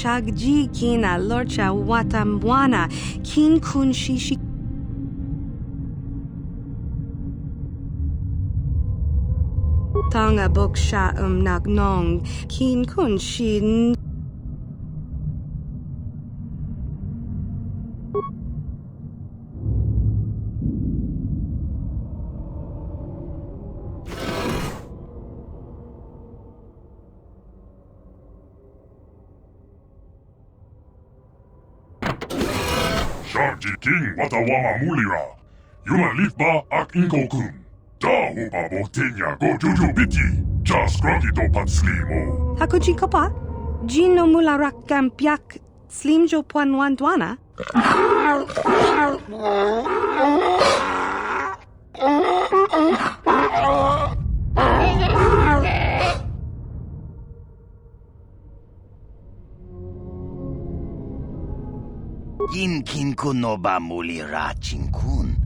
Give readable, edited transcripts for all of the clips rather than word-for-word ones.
chagji kina lorcha watamwana kin kun shishi tanga boksha nagnong kin kun shin Sharji King watawama mulira. Yuma lifba ak inkokun. Da upa boktenya go juju biti. Just grunty to pat slimo. Hakuji kopa Jino mula rakam piak slimjo puan wandwana Yin kin kun no ba muli ra chin kun.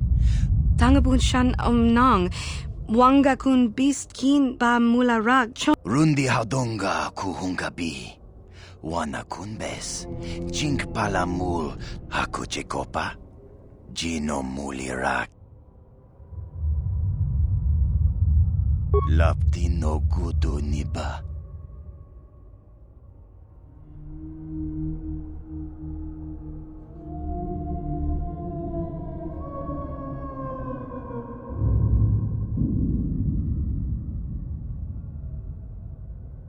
Tangabun shan nang wanga kun beast kin ba mula rak chon Rundi hadonga kuhunga bi. Wana kun bes. Chink pala mul hakuche kopa. Jino muli ra. Lapti no gudu niba.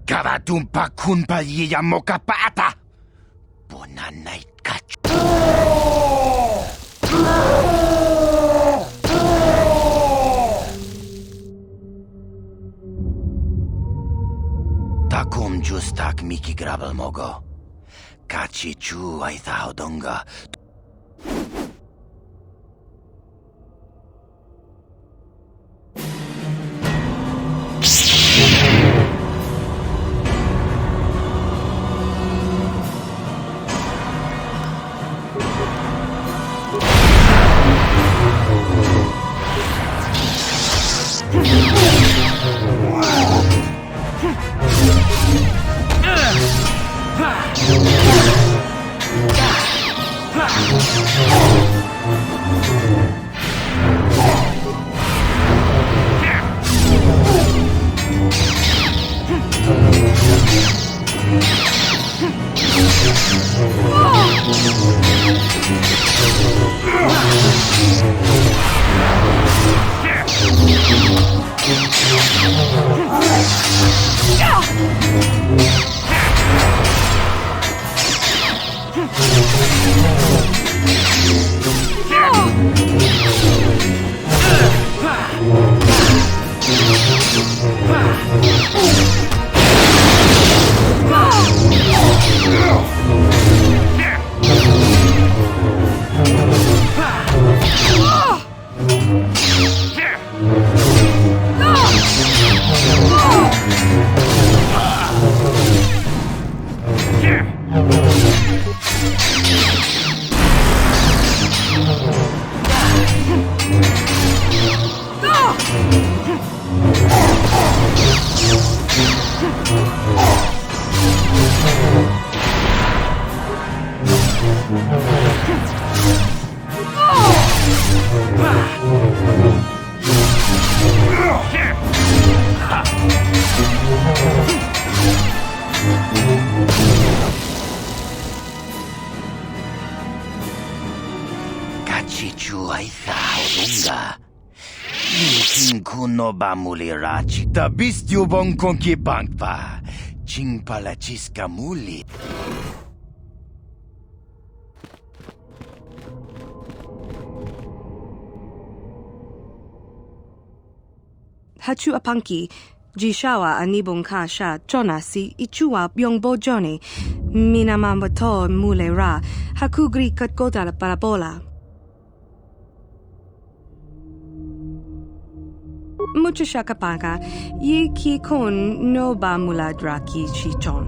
Kavatumpa kunpa yiya mokapata. Bona night catch. Takum justak miki grabel mogo. Kachi chu ay thahodonga. No ba mulirachi. Tabis yubong konki bankpa. Ching palachiska muli. Hachu apanki jishawa anibong ka sha chona si ichua byongbo joni minamambato mule ra hakugri katkota la parabola. Mucha shakapaka, ye ki kun no ba muladraki chichon.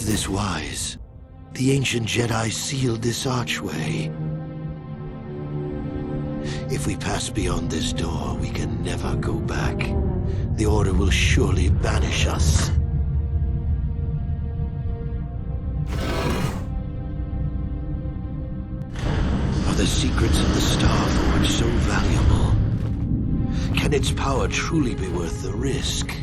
this wise. The ancient Jedi sealed this archway. If we pass beyond this door, we can never go back. The Order will surely banish us. Are the secrets of the Star Forge so valuable? Can its power truly be worth the risk?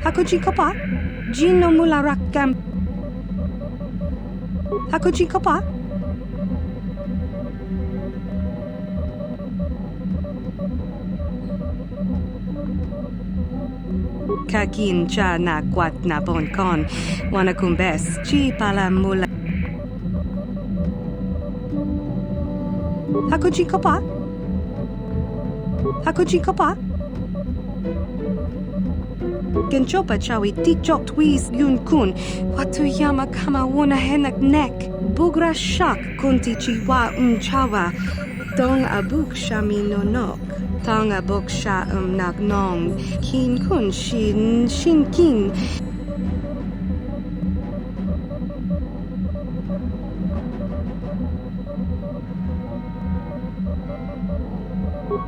Hakuji kopa? Jin no mula rakam. Hakuji kopa? Kakin cha na kwat na bon kon. Wana kumbes. Chi pala mula. Hakuji kopa? Hakuji kopa? Genchopa chawi tichok twis yun kun. Watu yama kama wona henak nek. Bugra shak kunti chiwa chawa. Dong abuk shami nonok. Tong abuk sha nak nong. Kin kun shin kin.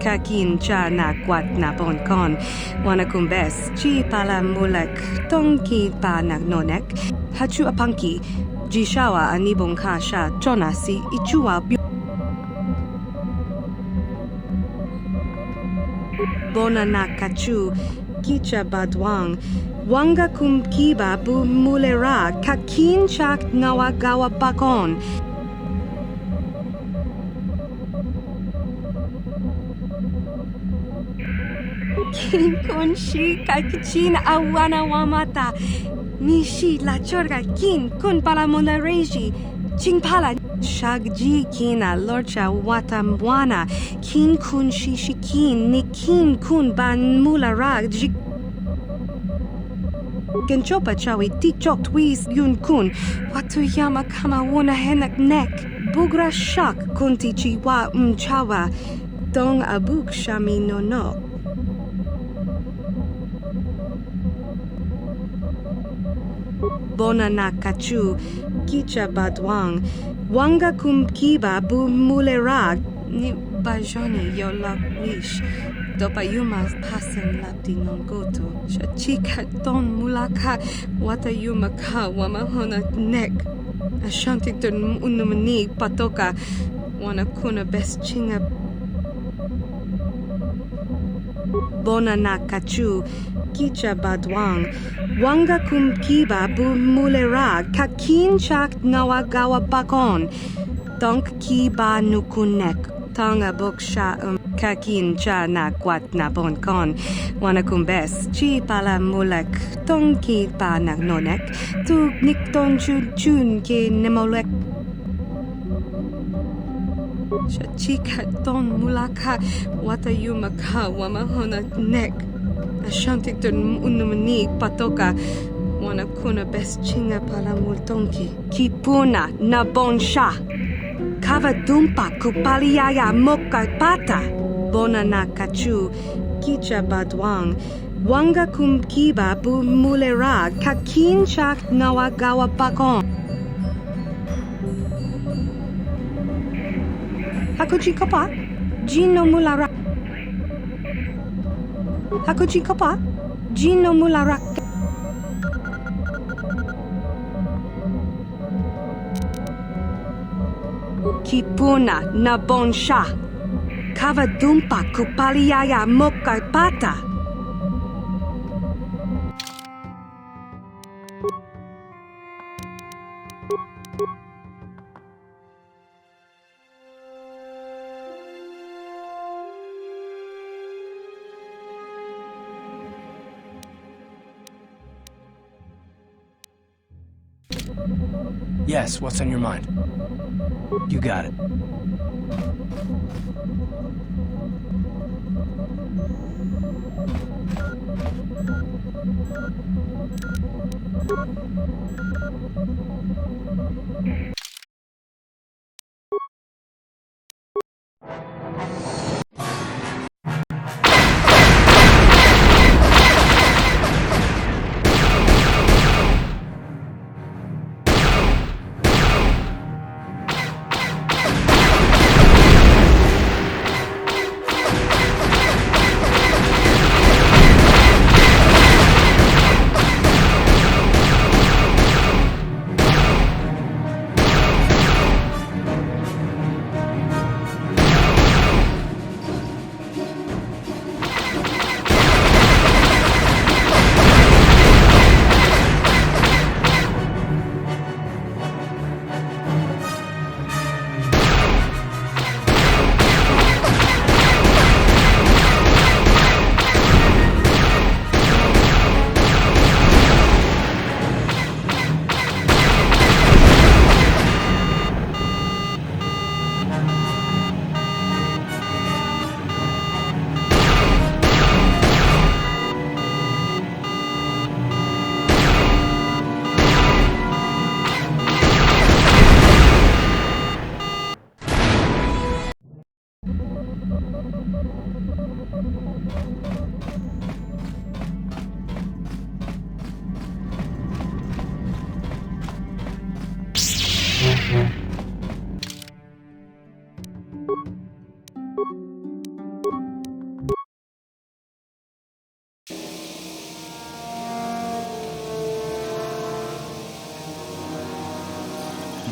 Kakin cha na kwat na bon kon. Wana kumbes. Chi pala mulek. Tong ki pa nagnonek. Hachu apanki. Jishawa anibong kasha. Chonasi ichua. Bona na kachu. Kicha badwang. Wanga kumkiba bu mulera. Kakin chak nawagawa bakon. Kin kun shi kakichin awana wamata. Nishi la chorga kin kun pala monareji. Ching pala shagji kina lorcha watamwana. Kin kun shishikin ni kin kun ban mularag jik. Genchopa chawi tichok twis yun kun. Watuyama kama wona henak nek. Bugra shak kunti chiwa chawa. Dong abuk shami no. Bona na kachu, kicha badwang, wanga kum kiba bu mulerag, ni bajoni yo la wish, dopa yuma pasen lapti non goto, shachika don mulaka, wata yuma ka wamahona nek, ashantik don unumani patoka, wana kuna best chinga. Bona na kachu, kicha badwang, wanga kum kiba bu mulera kakin chak nawagawa bakon, donk kiba nukunek, tonga boksha kakin cha na kwat na bonkon, wana kumbes, chi pala mulek, tong ki pa na nonek, tu nikton chun ke nemolek. Shachika don mulaka wata yumaka wamahona nek. Ashantik don unumani patoka wana kuna best chinga pala multonki. Kipuna na bonsha. Kava dumpa kupaliaya moka pata. Bona na kachu kicha badwang. Wanga kum kiba bu mulera kakin chak nawagawa pakon. Hakuchi kopa, Jino mulara. Hakuchi kopa, Jino mulara. Kipuna na bonsha. Kava dumpa kupaliaya moka pata. Yes, what's on your mind? You got it.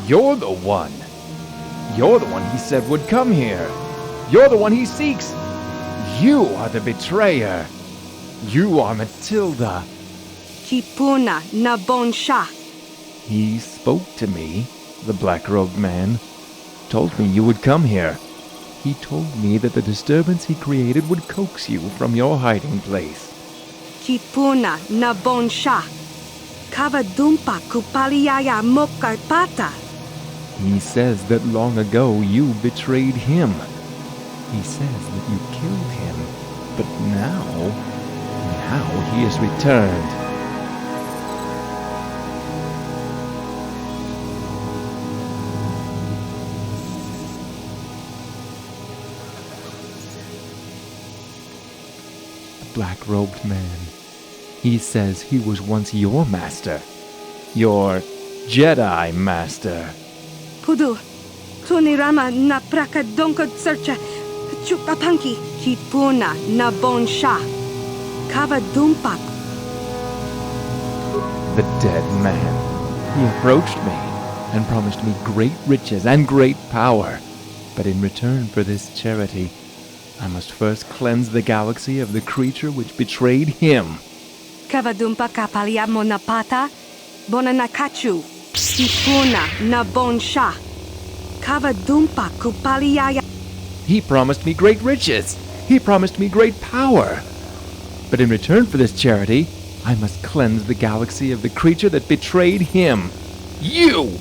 You're the one. You're the one he said would come here. You're the one he seeks. You are the betrayer. You are Matilda. Kipuna na bonsha. He spoke to me, the black-robed man. Told me you would come here. He told me that the disturbance he created would coax you from your hiding place. Kipuna na bonsha. Kavadumpa kupaliaya mokarpata. He says that long ago you betrayed him. He says that you killed him. But now he has returned. The black-robed man. He says he was once your master. Your Jedi master. Pudu, tunirama na prakadonko searcha, chukapanki, chipuna na bonsha, kavadumpa. The dead man. He approached me and promised me great riches and great power. But in return for this charity, I must first cleanse the galaxy of the creature which betrayed him. Kavadumpa kapalia monapata, bonanakachu, chipuna na bonsha, kavadumpa kupaliaya. He promised me great riches. He promised me great power. But in return for this charity, I must cleanse the galaxy of the creature that betrayed him. You!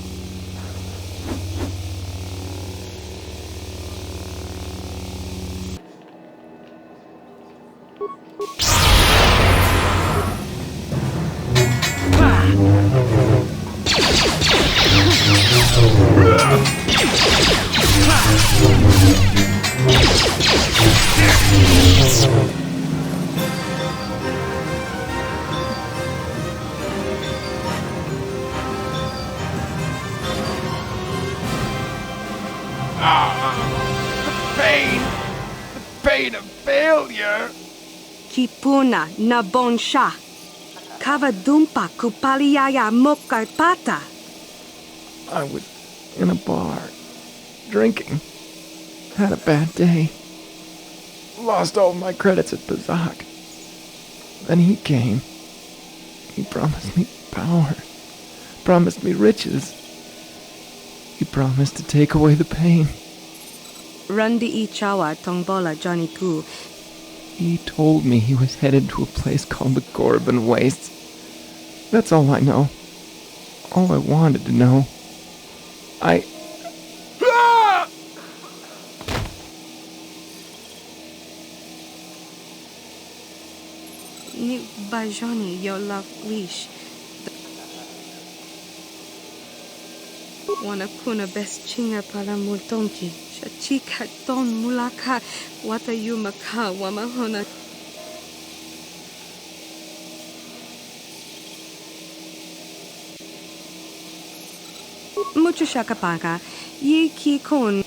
The pain of failure. Chipuna na bonsha, kavadumpa kupaliaya mokarpata. I was in a bar, drinking. Had a bad day. Lost all my credits at Bazak. Then he came. He promised me power. Promised me riches. He promised to take away the pain. Rundi ichawa tongbola Johnny Ku. He told me he was headed to a place called the Gorban Wastes. That's all I know. All I wanted to know. Ni bajoni your love wish. Wana kuna best chinga para multonki. Shachika don mulaka wata yumaka wamahona. Mucho shakapaka. Ye ki kon.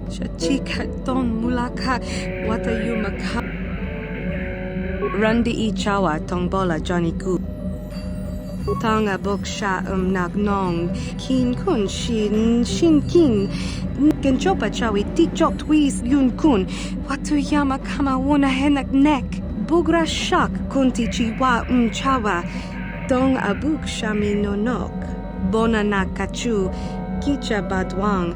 Shachika don mulaka wata yumaka. Rundi ichawa tongbola Johnny Ku. Tonga boksha nagnong kin kun shin kin genchopa chawi tikjok twis yun kun watu yama kama wona henak nek bugra shak kunti chiwa chawa dong abuk shami nonok bona na kachu kicha badwang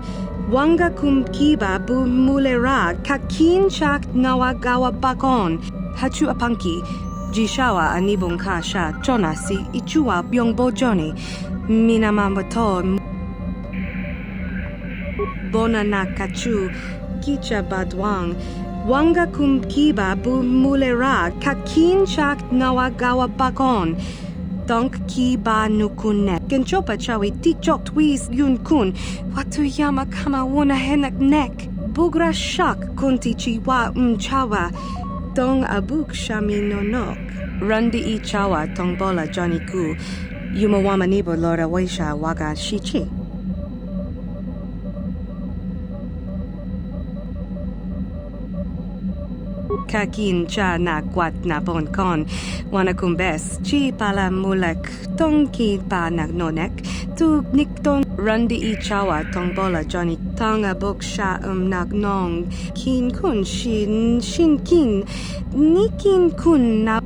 wanga kum kiba bu mulera kakin chak nawagawa bakon hachu apanki Jishawa anibong kasha chona si ichua byongbo Johnny minamambato bona na kachu kicha badwang wanga kum kiba bu mulera kakin chak nawagawa bakon donk ki ba nukune genchopa chawi tikjok twis yun kun watu yama kama wona henak nek bugra shak kunti chiwa chawa dong abuk shami nonok rundi ichawa tongbola Johnny Ku yumawama nibo lora waisha waga shichi kakin cha na kwat na bon kon wanakumbes chi pala mulek tongki pa nagnonek tu nikton rundi I chawa tongbola Johnny tanga boksha nagnong kin kun shin kin nikin kun na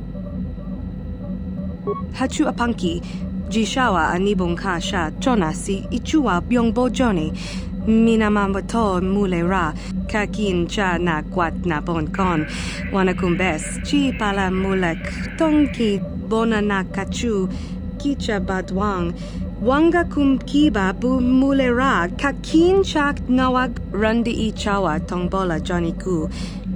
hachu apanki jishawa anibong ka sha chonasi ichua byongbo Johnny minamambato mule ra kakin cha na kwat na bon kon wanakumbes chi pala mulek tongki bona na kachu kicha badwang wanga kum kiba bu mule ra kakin chak nawag rundi I chawa tongbola Johnny ku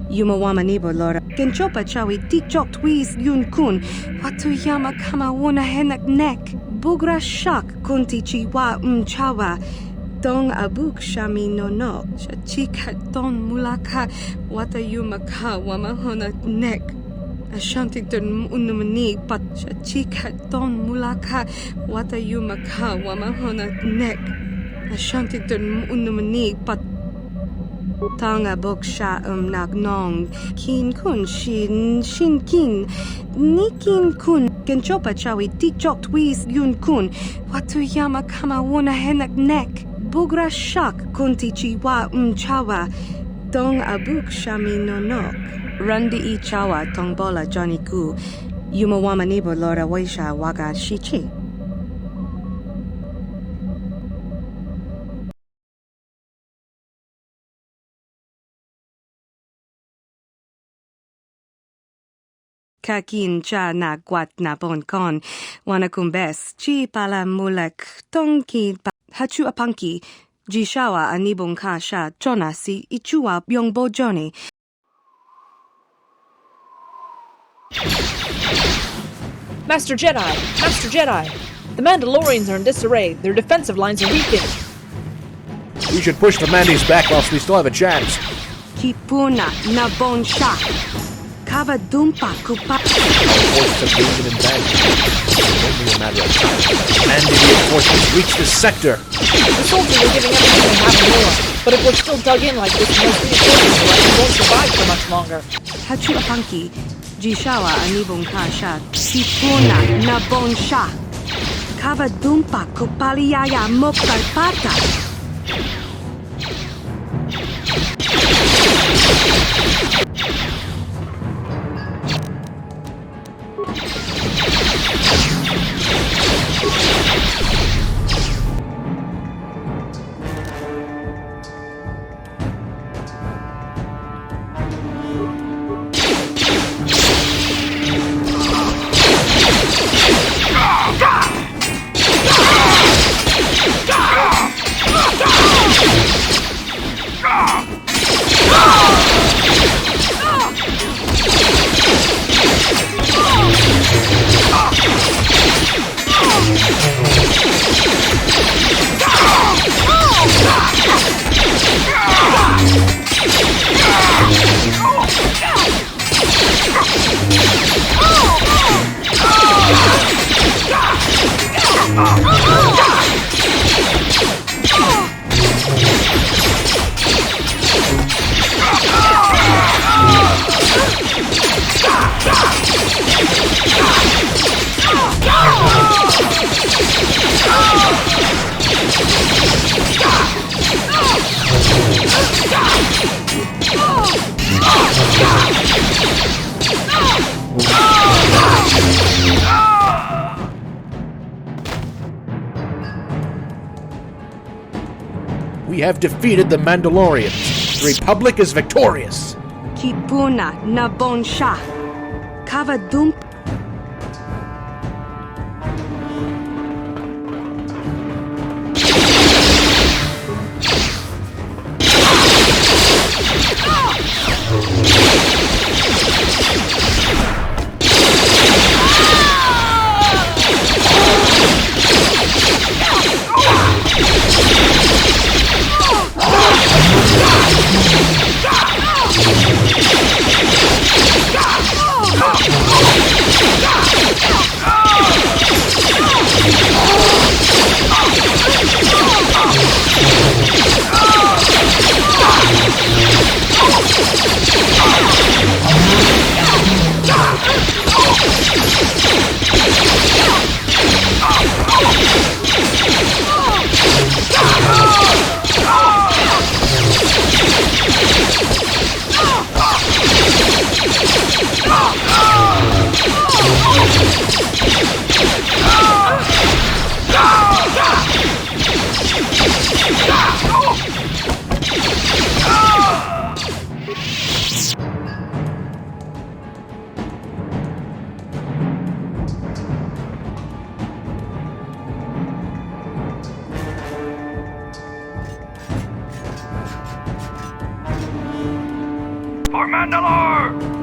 Yumawama nibo lora kenchopa chawi tikchok twis yun kun watu yama kama wona henak nek bugra shak kunti chiwa chawa Dong abuk shami no shachika don mulaka wata yumaka wamahona nek Ashantington unumani but shachika don mulaka wata yumaka wamahona nek Ashantington unumani but Tanga boksha nagnong kin kun shin kin nikin kun kenchopa chawi tikchok twis yun kun watu yama kama wona henak nek bugra shak kunti chiwa chawa dong abuk shami nonok rundi I chawa tongbola Johnny ku Yumawama nibo lora waisha waga shichi kakin cha na kwat na bon kon wanakumbes chi pala mulek tongki hachu apanki jishawa anibong ka sha chonasi ichua byongbo Johnny Master Jedi! The Mandalorians are in disarray. Their defensive lines are weakened. We should push the Mandis back whilst we still have a chance. kipuna na bon sha Kava dumpa kupa. Our forces have gained an advantage. Only a matter of time. Mandi reinforcements reach this sector. The soldiers are giving everything they have and more, but if we're still dug in like this, most reinforcements we won't survive for much longer. Hachu apanki jishawa anibong ka sha kipuna na bon sha Kava dumpa kupaliaya mokalpata. We have defeated the Mandalorians. The Republic is victorious. Kipuna na bon sha Kava dumpa Mandalore!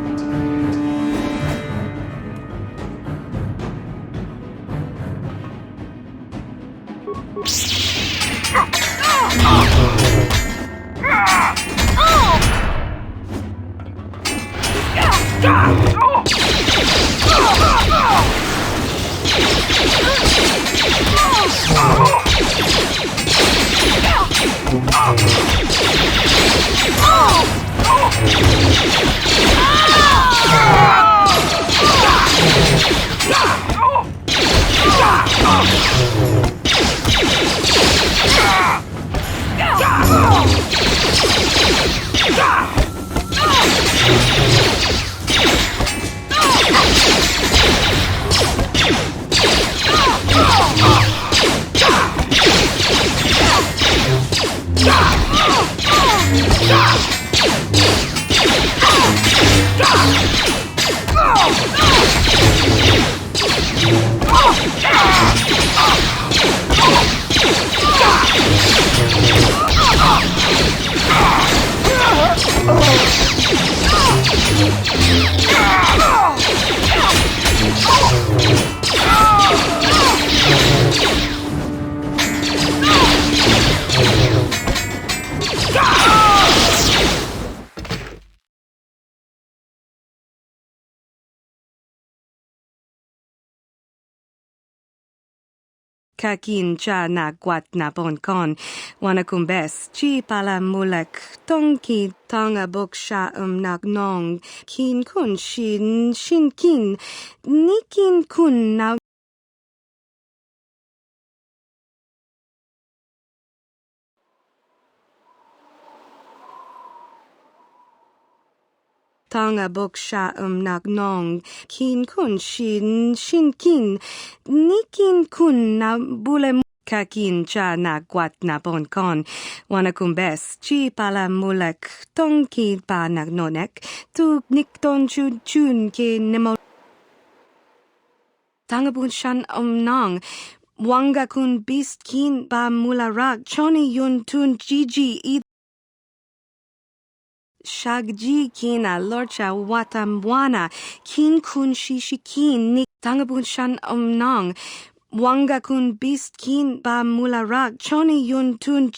Kakin cha na guat na bon kon, wanakumbes, chi pala mulek, tonki tonga bok sha nak nong, kin kun shin kin, nikin kun na Tonga bok sha nak nong, kin kun shin kin, nikin kun na bule kakin cha na guat na bon kon, wanakumbes, chi pala mulek, tonki pa nak nonek, tu nik ton chun ke nemo Tonga bun shan nong, wanga kun bist kin ba mula rak, choni yun tun gigi i Shagji kina lorcha watamwana kin kun shishi kin ni tangabun shan nong wanga kun bist kin ba mula rak choni yun tun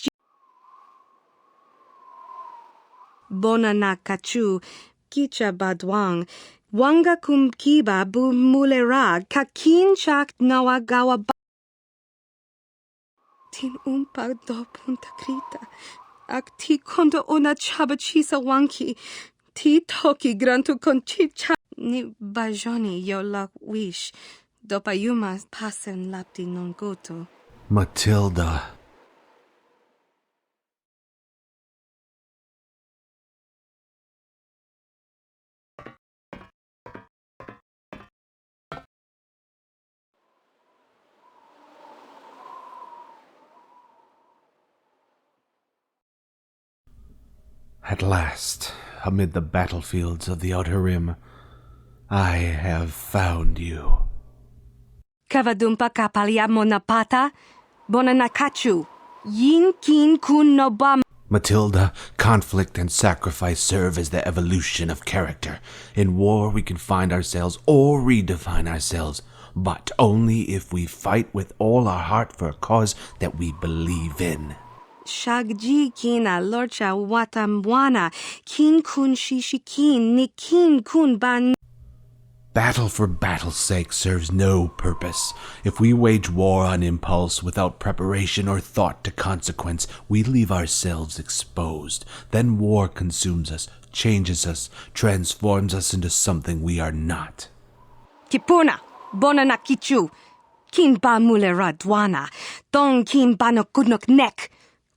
bona na kachu kicha badwang wanga kum kiba bu mule rak kakin chak nawa gawa tin umpa do punta krita Ak ti kondo ona chaba chisa wanki. Ti toki grantu con chicha. Ni bajoni yo lak wish. Dopa yuma pasen lapti non goto. Matilda. At last, amid the battlefields of the Outer Rim, I have found you. Kavadumpa kapalia monapata. Bonanakachu. Yin kin kun no bam. Matilda, conflict and sacrifice serve as the evolution of character. In war, we can find ourselves or redefine ourselves, but only if we fight with all our heart for a cause that we believe in. Shagji kina lorcha watamwana. Kin kun shishi kin ni kin kun ban. Battle for battle's sake serves no purpose. If we wage war on impulse without preparation or thought to consequence, we leave ourselves exposed. Then war consumes us, changes us, transforms us into something we are not. Kipuna, bonana kichu. Kin ba mulera dwana. Tong kin ba no kudnok nek.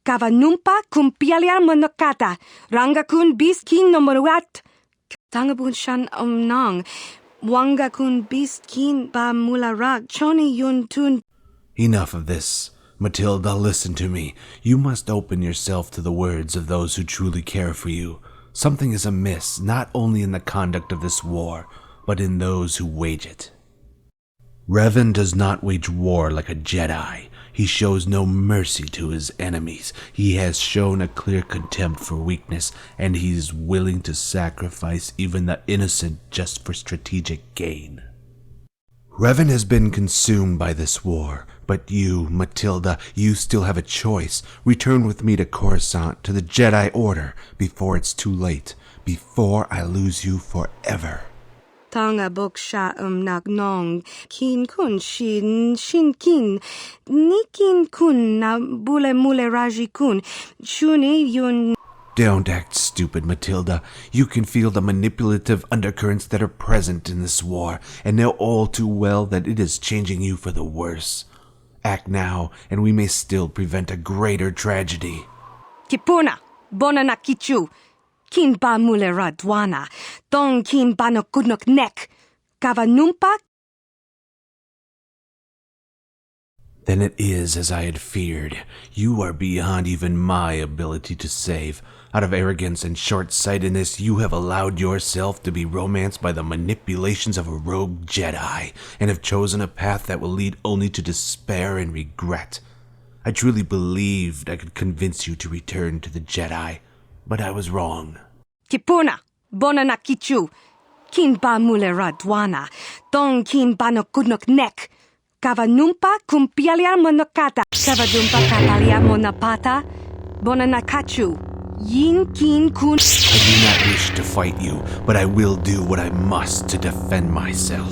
Kavanumpa kumpialia monokata. Ranga kun bis kin no moruat. Tangabun shan nong. Wanga kun bist kin ba mularak choni yun tun. Enough of this. Matilda, listen to me. You must open yourself to the words of those who truly care for you. Something is amiss, not only in the conduct of this war, but in those who wage it. Revan does not wage war like a Jedi. He shows no mercy to his enemies. He has shown a clear contempt for weakness, and he is willing to sacrifice even the innocent just for strategic gain. Revan has been consumed by this war, but you, Matilda, you still have a choice. Return with me to Coruscant, to the Jedi Order, before it's too late, before I lose you forever. Tanga bok sha nak nong kin kun shin kin ni kin kun na bule mule raji kun shuni yun. Don't act stupid, Matilda. You can feel the manipulative undercurrents that are present in this war, and know all too well that it is changing you for the worse. Act now, and we may still prevent a greater tragedy. Kipuna, bona na kichu. Kin ba mule radwana, dong kin ba no kudnok nek. Kava numpa. Then it is as I had feared. You are beyond even my ability to save. Out of arrogance and short-sightedness, you have allowed yourself to be romanced by the manipulations of a rogue Jedi, and have chosen a path that will lead only to despair and regret. I truly believed I could convince you to return to the Jedi, but I was wrong. Kipuna, bona na kichu. Kin ba mule radwana, dong kin ba no kudnok nek. Kava numpa kumpialia monokata. Kava dumpa kapalia monapata. Bona na kachu. Yin kin kun. I do not wish to fight you, but I will do what I must to defend myself.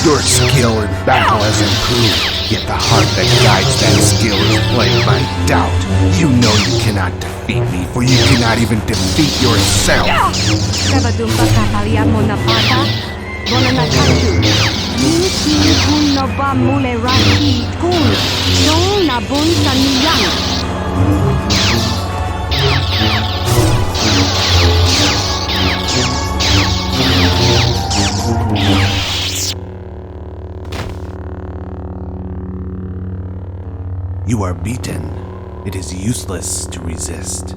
Your skill in battle has improved, yet the heart that guides that skill is plagued by doubt. You know you cannot defeat me, for you cannot even defeat yourself. Kavadumba kapalia monapata. Bona na kachu. Yin kin kun no ba mule raji kun. Dong na bun saniyang. You are beaten. It is useless to resist.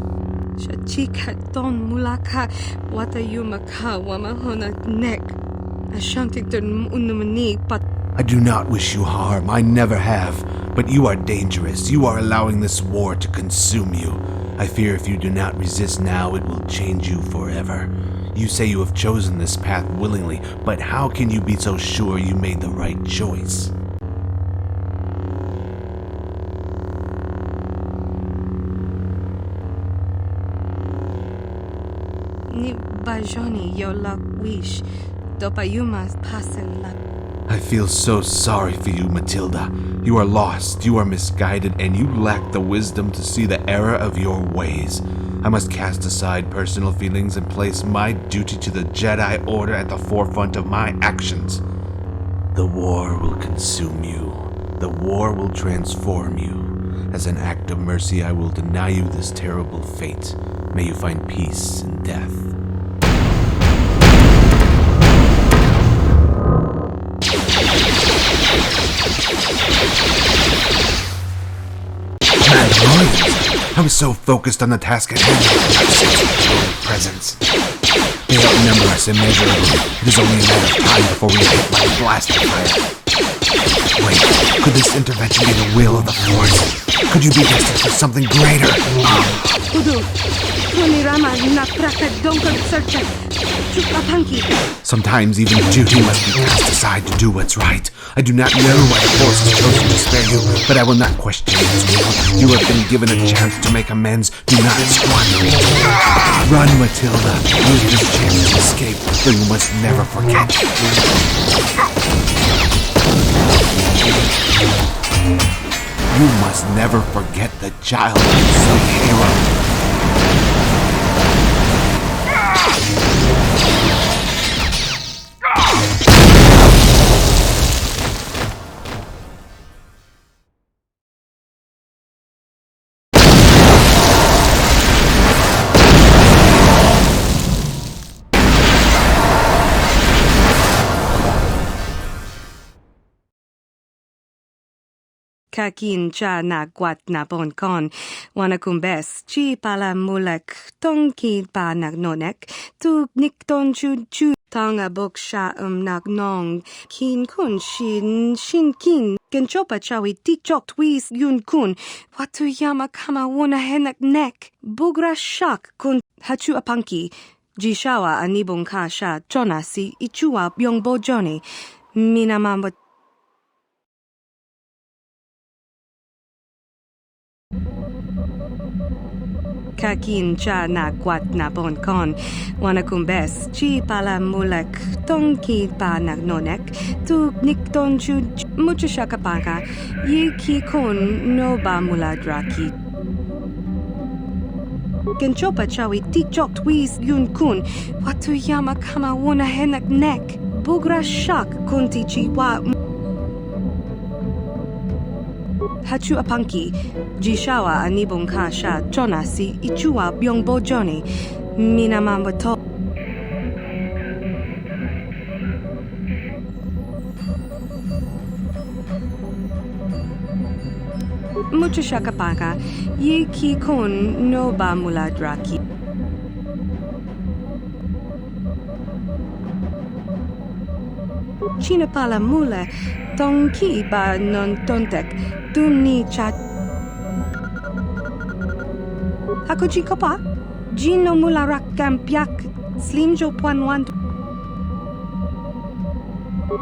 Shachika don mulaka wata yumaka wamahona nek. Ashantikton unumani but I do not wish you harm. I never have. But you are dangerous. You are allowing this war to consume you. I fear if you do not resist now, it will change you forever. You say you have chosen this path willingly, but how can you be so sure you made the right choice? ni bajoni yo la wish. Dopayumas pasen la I feel so sorry for you, Matilda. You are lost, you are misguided, and you lack the wisdom to see the error of your ways. I must cast aside personal feelings and place my duty to the Jedi Order at the forefront of my actions. The war will consume you. The war will transform you. As an act of mercy, I will deny you this terrible fate. May you find peace in death. I was so focused on the task at hand that I sensed your presence. They outnumber us immeasurably. It is only a matter of time before we hit my blast of fire. Wait, could this intervention be the will of the Force? Could you be destined for something greater? Sometimes even duty must be cast aside to do what's right. I do not know why the Force has chosen to spare you, but I will not question its will. You have been given a chance to make amends. Do not squander it. Run, Matilda. Use this chance to escape, though you must never forget. You must never forget the child of hero. Kakin cha na guat na bon kon, wanakumbes, chi pala mulek, tonki pa nagnonek, tu nikton chu tonga bok sha nagnong, kin kun shin kin, genchopa chawi tichok twis yun kun, watu yama kama wana henak nek, bugra shak kun hachu apanki, jishawa anibong ka sha chona si ichua yongbo joni, minamamba Kakin cha na guat na bon kon, wanakumbes, chi pala mulek, tonki pa nagnonek, tu nikton chu mucho shakapaka, yi ki kon no ba muladraki. Genchopa chawi tichok twis yun kun, watu yama kama wana henak nek, bugra shak kunti chiwa. Hachu apanki, jishawa anibong ka sha chona si ichua yongbo joni, minamamba to. Mucho shakapaka, ye ki kon no ba muladraki. China pala mule, tonki ba non tontek, ni chat. Hakochi kopa, Jino mula rakam piak, slimjo puanwan.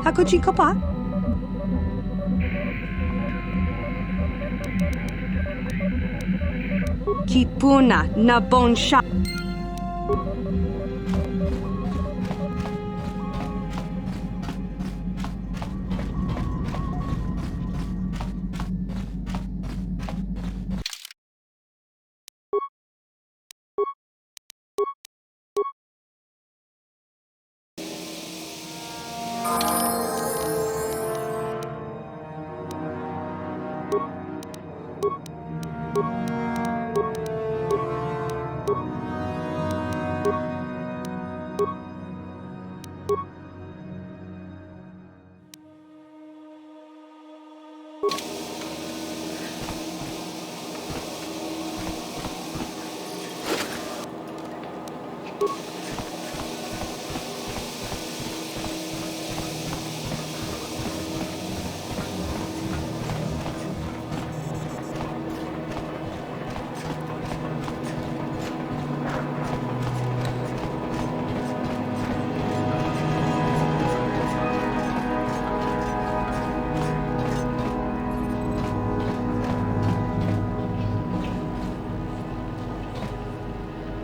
Hakochi kopa. Kipuna na bon sha.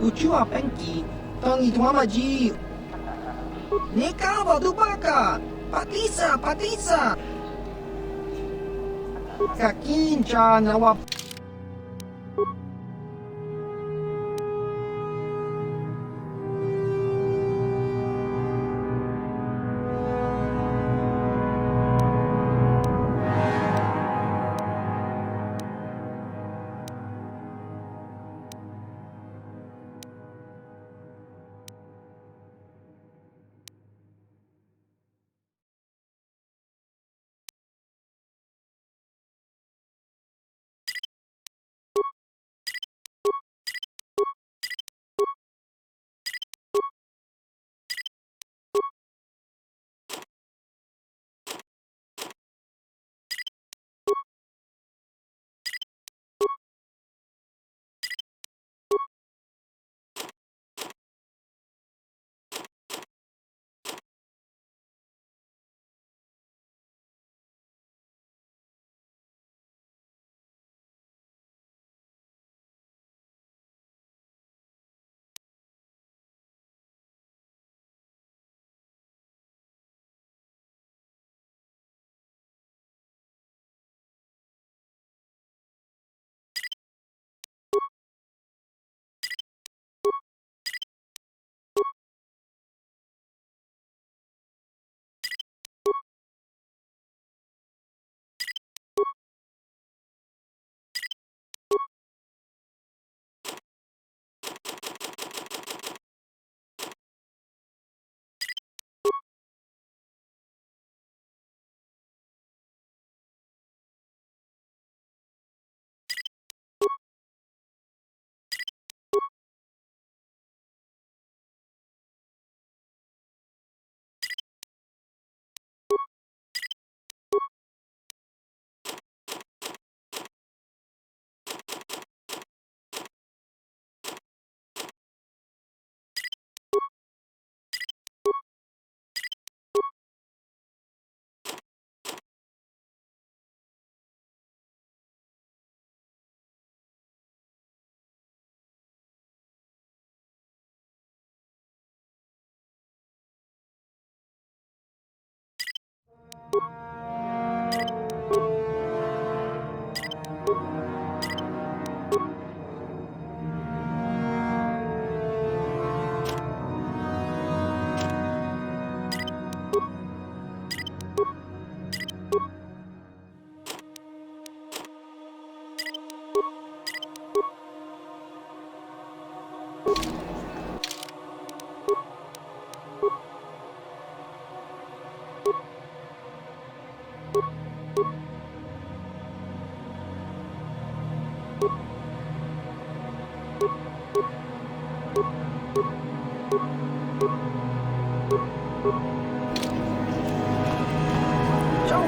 Uchu apenki, tangi tuama ji. Nekava dubaka. Patisa! Kakincha nawa...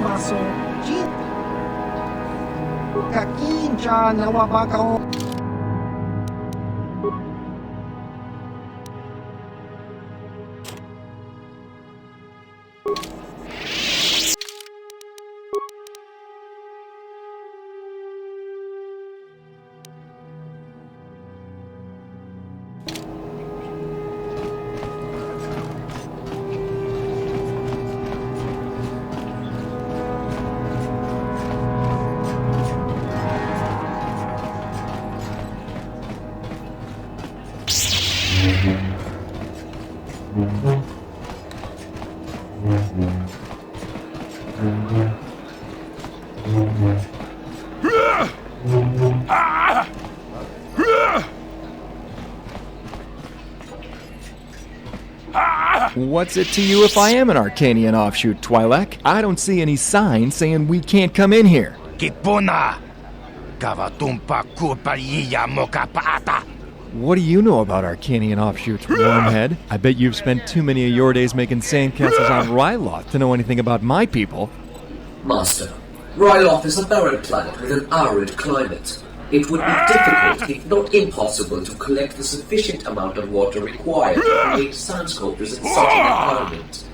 Maso, Jeep. Kakincha nawabaka. What's it to you if I am an Arcanian offshoot, Twi'lek? I don't see any sign saying we can't come in here. Kipuna! Kavatumpa kupaliya mokapaata! What do you know about Arcanian offshoots, Wormhead? I bet you've spent too many of your days making sandcastles on Ryloth to know anything about my people. Master, Ryloth is a barren planet with an arid climate. It would be difficult, if not impossible, to collect the sufficient amount of water required to create sand sculptures in such an environment.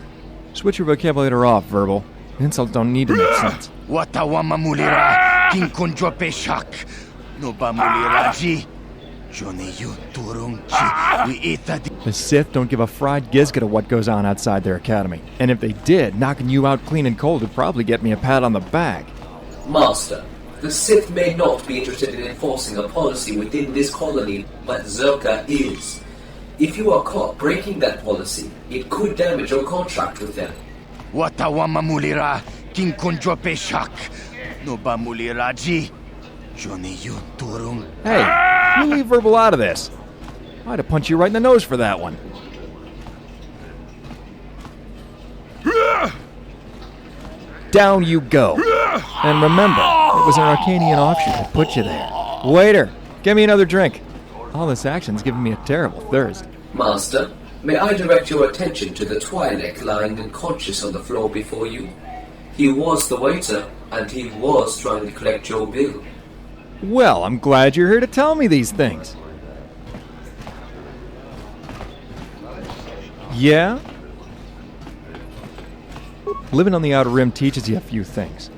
Switch your vocabulary off, Verbal. Insults don't need to make sense. Watawama mulira, kinkunjo peshak. No ba mulira ji. The Sith don't give a fried gisket of what goes on outside their academy. And if they did, knocking you out clean and cold would probably get me a pat on the back. Master, the Sith may not be interested in enforcing a policy within this colony, but Zerka is. If you are caught breaking that policy, it could damage your contract with them. Watawama mulira, king konjo peshak. No ba muliraji. Johnny you turung. Hey, you leave verbal out of this. I'd have punched you right in the nose for that one. Down you go. And remember, it was an Arcanian offshoot that put you there. Waiter, get me another drink. All this action's giving me a terrible thirst. Master, may I direct your attention to the Twi'lek lying unconscious on the floor before you? He was the waiter, and he was trying to collect your bill. Well, I'm glad you're here to tell me these things. Yeah? Living on the Outer Rim teaches you a few things.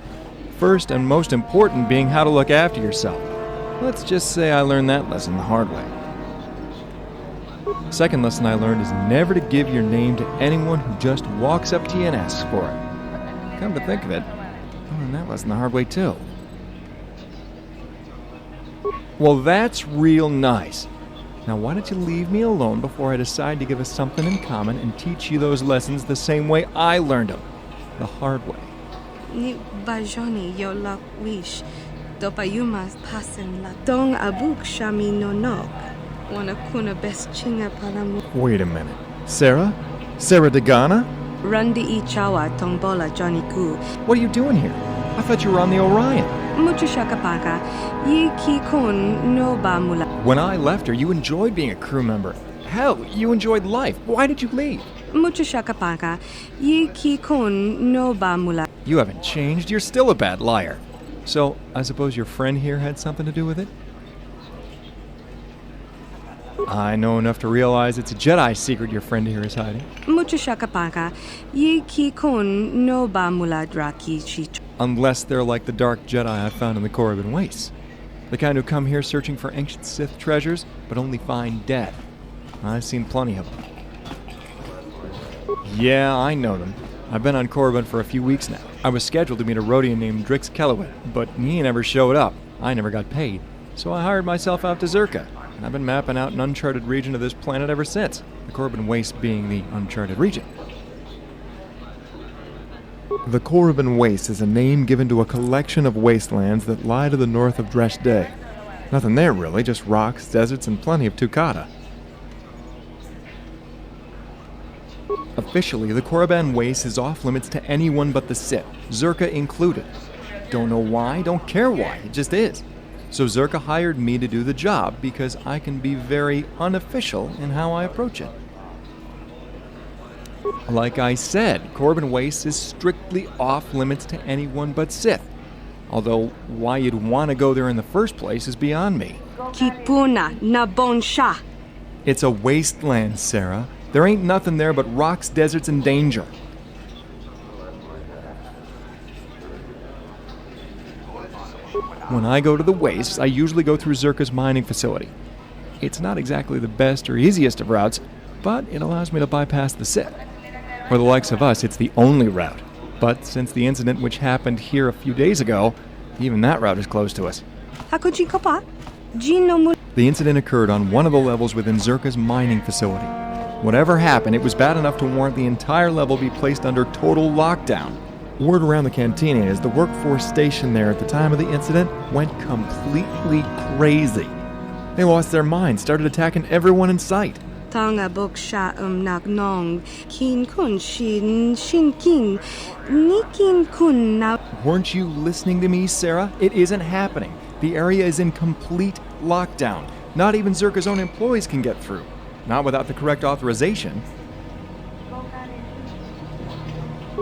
First and most important being how to look after yourself. Let's just say I learned that lesson the hard way. Second lesson I learned is never to give your name to anyone who just walks up to you and asks for it. Come to think of it, I learned that lesson the hard way too. Well, that's real nice. Now why don't you leave me alone before I decide to give us something in common and teach you those lessons the same way I learned them, the hard way. Ni bajoni yo lak wish. Dopayumas pasen la dong abuk shami no nok. Wana kuna best chinga palamu. Wait a minute. Sarah? Sarah Dagana? Rundi ichawa tongbola Johnny Ku. What are you doing here? I thought you were on the Orion. Mucho shakapaka. Yi ki kon no ba mula. When I left her, you enjoyed being a crew member. Hell, you enjoyed life. Why did you leave? Mucho shakapaka. Yi ki kon no ba mula. You haven't changed. You're still a bad liar. So, I suppose your friend here had something to do with it? I know enough to realize it's a Jedi secret your friend here is hiding. Mucho shakapaka. Yi ki kon no ba mula draki chich. Unless they're like the dark Jedi I found in the Korriban Wastes. The kind who come here searching for ancient Sith treasures, but only find dead. I've seen plenty of them. Yeah, I know them. I've been on Korriban for a few weeks now. I was scheduled to meet a Rhodian named Drix Kellowit, but he never showed up. I never got paid. So I hired myself out to Zerka, and I've been mapping out an uncharted region of this planet ever since, the Korriban Wastes being the uncharted region. The Korriban Wastes is a name given to a collection of wastelands that lie to the north of Dresh Day. Nothing there really, just rocks, deserts, and plenty of Tukata. Officially, the Korriban Wastes is off limits to anyone but the Sith, Zerka included. Don't know why, don't care why, it just is. So Zerka hired me to do the job because I can be very unofficial in how I approach it. Like I said, Korriban Wastes is strictly off limits to anyone but Sith. Although, why you'd want to go there in the first place is beyond me. Kipuna na bonsha. It's a wasteland, Sarah. There ain't nothing there but rocks, deserts, and danger. When I go to the wastes, I usually go through Zerka's mining facility. It's not exactly the best or easiest of routes, but it allows me to bypass the Sith. For the likes of us, it's the only route. But since the incident which happened here a few days ago, even that route is closed to us. Hakuji kopa. Jino mu. The incident occurred on one of the levels within Zerka's mining facility. Whatever happened, it was bad enough to warrant the entire level be placed under total lockdown. Word around the cantina is the workforce stationed there at the time of the incident went completely crazy. They lost their minds, started attacking everyone in sight. Tanga bok sha nak nong. Kin kun shin kin. Nikin kun na. Weren't you listening to me, Sarah? It isn't happening. The area is in complete lockdown. Not even Zerka's own employees can get through. Not without the correct authorization.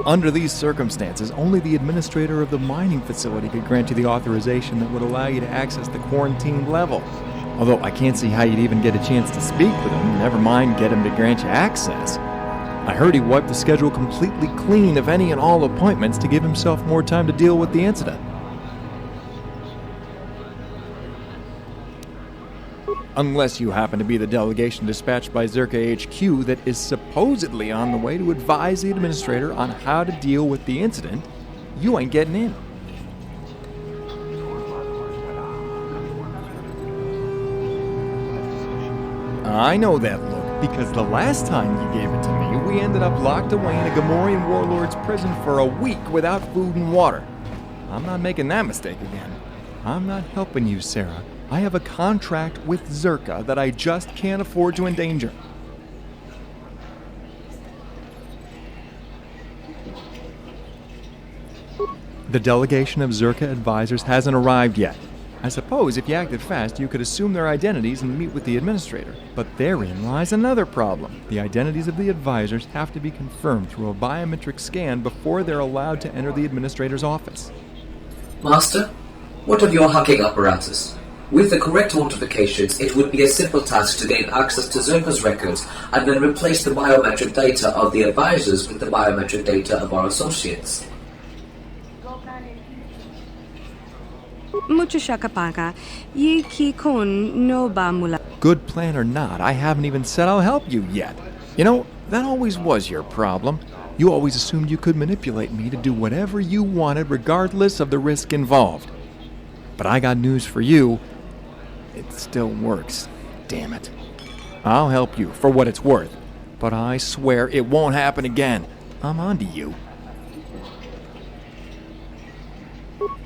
Under these circumstances, only the administrator of the mining facility could grant you the authorization that would allow you to access the quarantined level. Although I can't see how you'd even get a chance to speak with him, never mind get him to grant you access. I heard he wiped the schedule completely clean of any and all appointments to give himself more time to deal with the incident. Unless you happen to be the delegation dispatched by Zerka HQ that is supposedly on the way to advise the administrator on how to deal with the incident, you ain't getting in. I know that look, because the last time you gave it to me, we ended up locked away in a Gamorrean warlord's prison for a week without food and water. I'm not making that mistake again. I'm not helping you, Sarah. I have a contract with Zerka that I just can't afford to endanger. The delegation of Zerka advisors hasn't arrived yet. I suppose if you acted fast, you could assume their identities and meet with the administrator. But therein lies another problem. The identities of the advisors have to be confirmed through a biometric scan before they're allowed to enter the administrator's office. Master, what of your hacking apparatus? With the correct authentications, it would be a simple task to gain access to Zerka's records and then replace the biometric data of the advisors with the biometric data of our associates. Good plan or not, I haven't even said I'll help you yet. You know, that always was your problem. You always assumed you could manipulate me to do whatever you wanted regardless of the risk involved. But I got news for you. It still works. Damn it. I'll help you for what it's worth, but I swear it won't happen again. I'm onto you.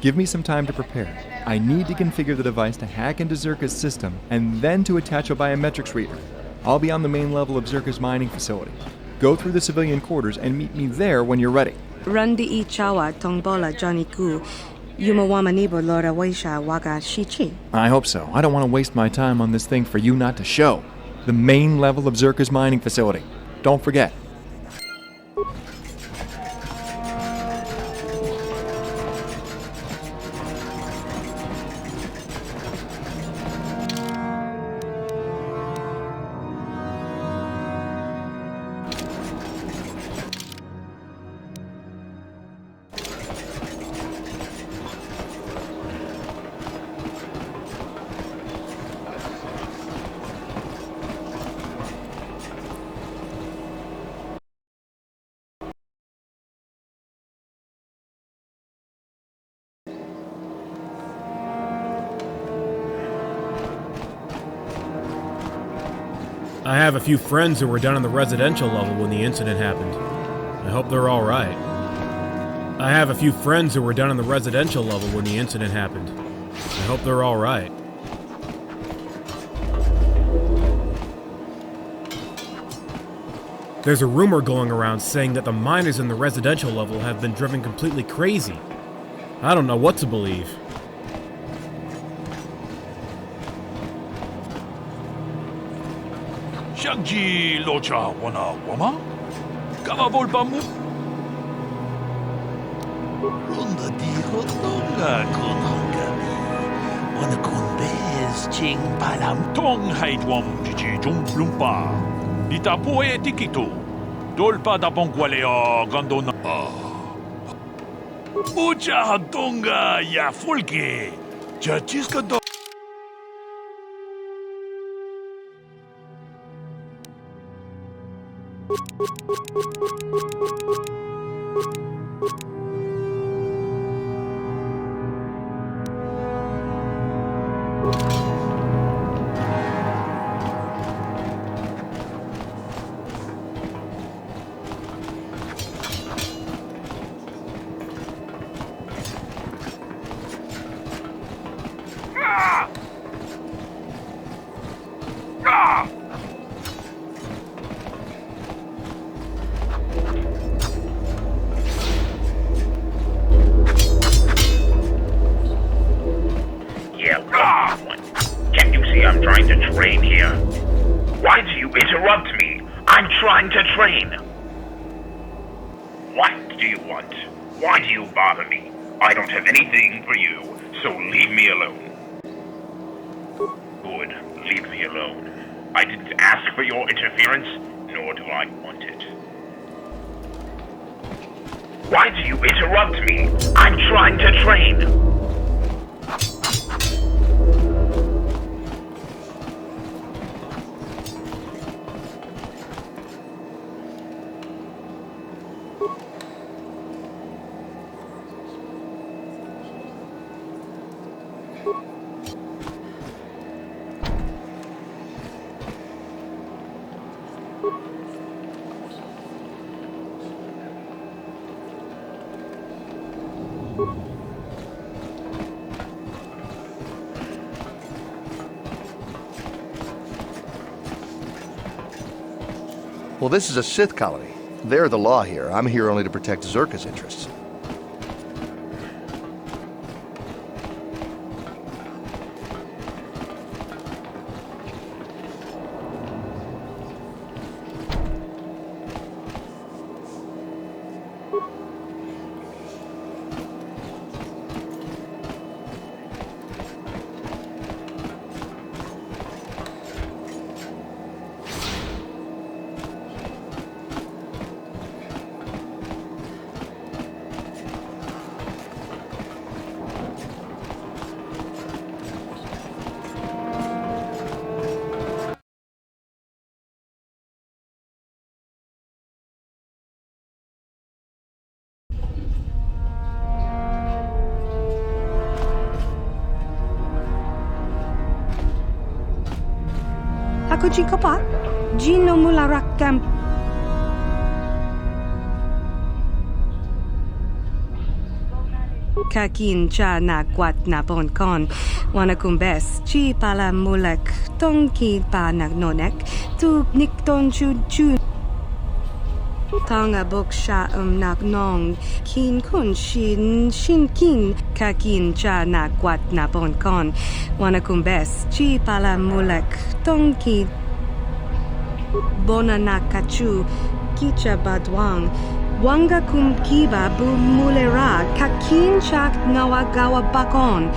Give me some time to prepare. I need to configure the device to hack into Zerka's system and then to attach a biometrics reader. I'll be on the main level of Zerka's mining facility. Go through the civilian quarters and meet me there when you're ready. Randi I chawa tongbola Johnny Ku. I hope so. I don't want to waste my time on this thing for you not to show. The main level of Zerka's mining facility. Don't forget. I have a few friends who were down on the residential level when the incident happened. I hope they're all right. I have a few friends who were down on the residential level when the incident happened. I hope they're all right. There's a rumor going around saying that the miners in the residential level have been driven completely crazy. I don't know what to believe. Shagji locha wana wama? Kavavol bamu? Runda di hotonga kunhangami. Wana kunbez ching palam. Tong haidwam jiji jung plumpa. Lita poe tikito. Dolpa da bongwalea gandona. Ucha hatonga ya fulke. Chachiska do. I'm trying to train here. Why do you interrupt me? I'm trying to train. What do you want? Why do you bother me? I don't have anything for you, so leave me alone. Good, leave me alone. I didn't ask for your interference, nor do I want it. Why do you interrupt me? I'm trying to train. Well, this is a Sith colony. They're the law here. I'm here only to protect Zerka's interests. Ako jika pa, Gino mula rakam. Kakin cha na kwat na bon kon, wana kumbes, chi pala mulak, tongki pa nagnonek, tu nikton chu. Tonga bok sha nagnong, kin kun shin kin, kakin cha na kwat na bon kon, wana kumbes, chi pala mulak, tongki bona na kachu, kicha badwang, wanga kum kiba bu mulera, kakin chak nawagawa bakon,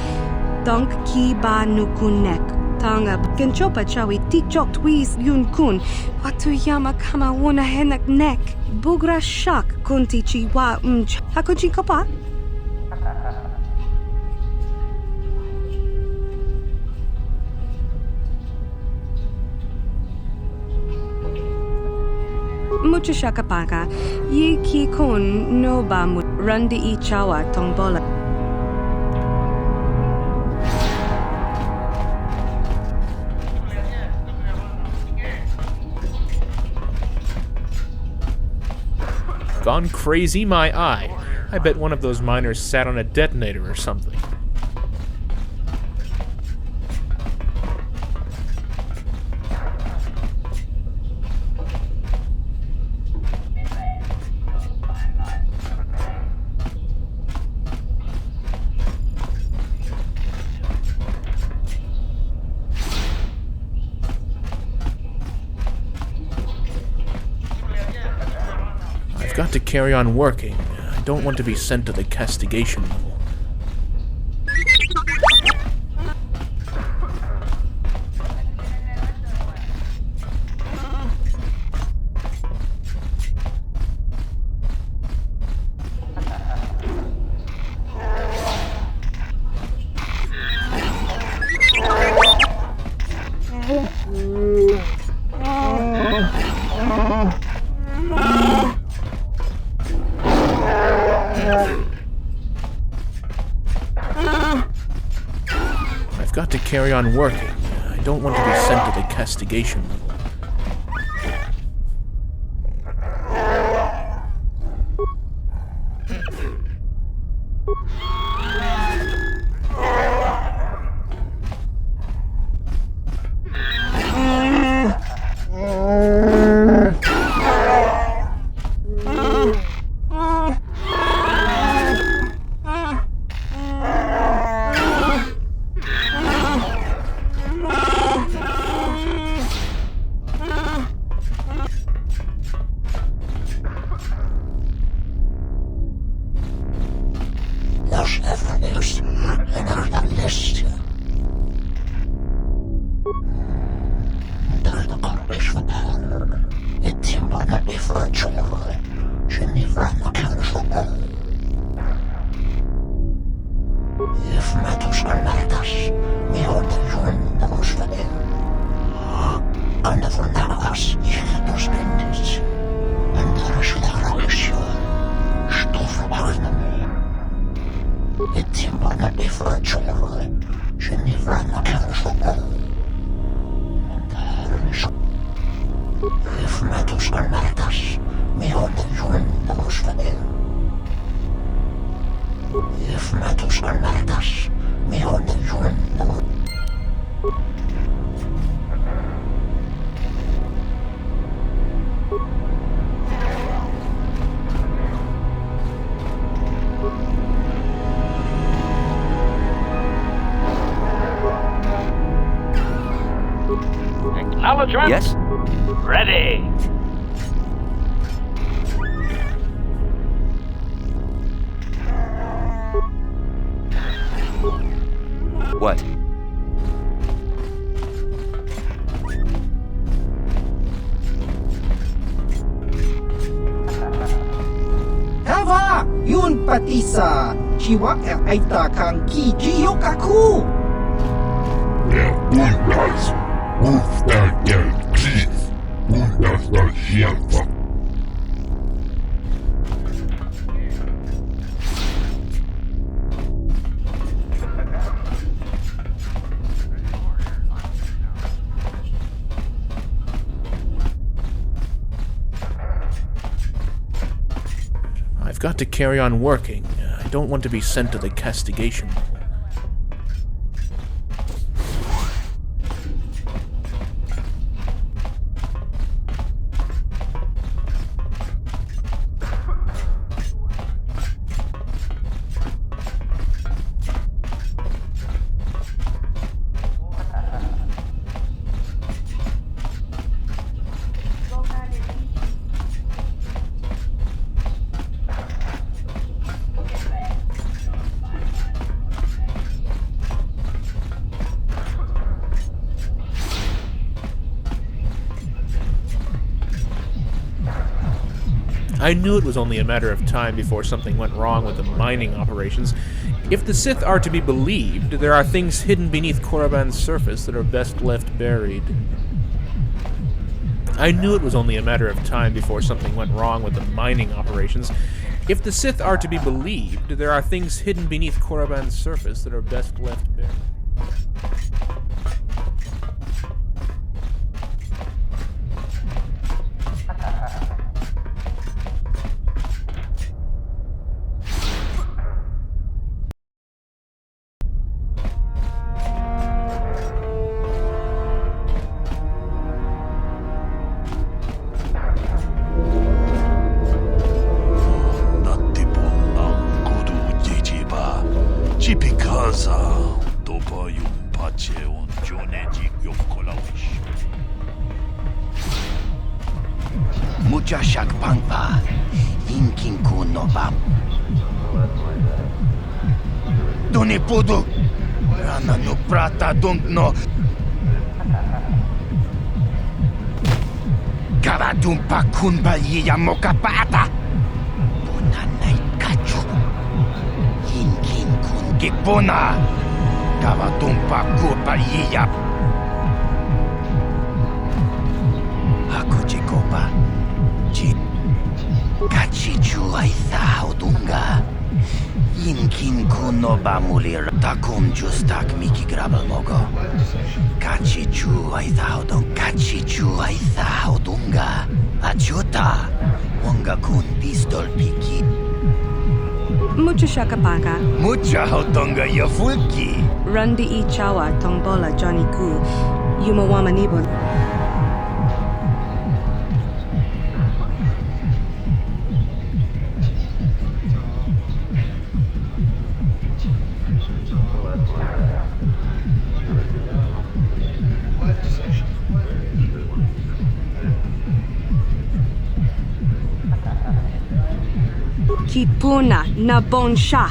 donk kiba nukunek. Tanga genchopa chawi tikchok twis yun kun, watu yama kama wona henak nek, bugra shak kunti chiwa hakuji kopa? Mucho shakapaka, yi ki kun no ba randi I chawa tongbola. Gone crazy, my eye. I bet one of those miners sat on a detonator or something. Got to carry on working. I don't want to be sent to the castigation level. Got to carry on working. I don't want to be sent to the castigation level. Albatron? Yes? Ready. What? Hava! Yun pati sa Chiwak ay takang Kijiyo Kaku! Der Ungeist ruft der Krieg und das Hilfe. I've got to carry on working. I don't want to be sent to the castigation. I knew it was only a matter of time before something went wrong with the mining operations. If the Sith are to be believed, there are things hidden beneath Korriban's surface that are best left buried. I knew it was only a matter of time before something went wrong with the mining operations. If the Sith are to be believed, there are things hidden beneath Korriban's surface that are best left buried. Muchashak pangpa, inkin kunobam. Doni pudu, rana no prata dunkno. Garadumpa kunba yiya mokapata. Bunanay kachu, inkin kun gipuna. Garadumpa kupa yiya. Hakuchikopa. Kachichu ay sahodunga. Inkin kuno ba mulir takum justak miki grabal mogo. Kachichu ay sahodung. Kachichu ay sahodunga. Achuta. Wonga kun pistol piki. Mucha shakapaka. Mucha hodunga yafulki. Rundi ichawa tombola Johnny Ku. Yumawama nibon. Kipuna na bonsha.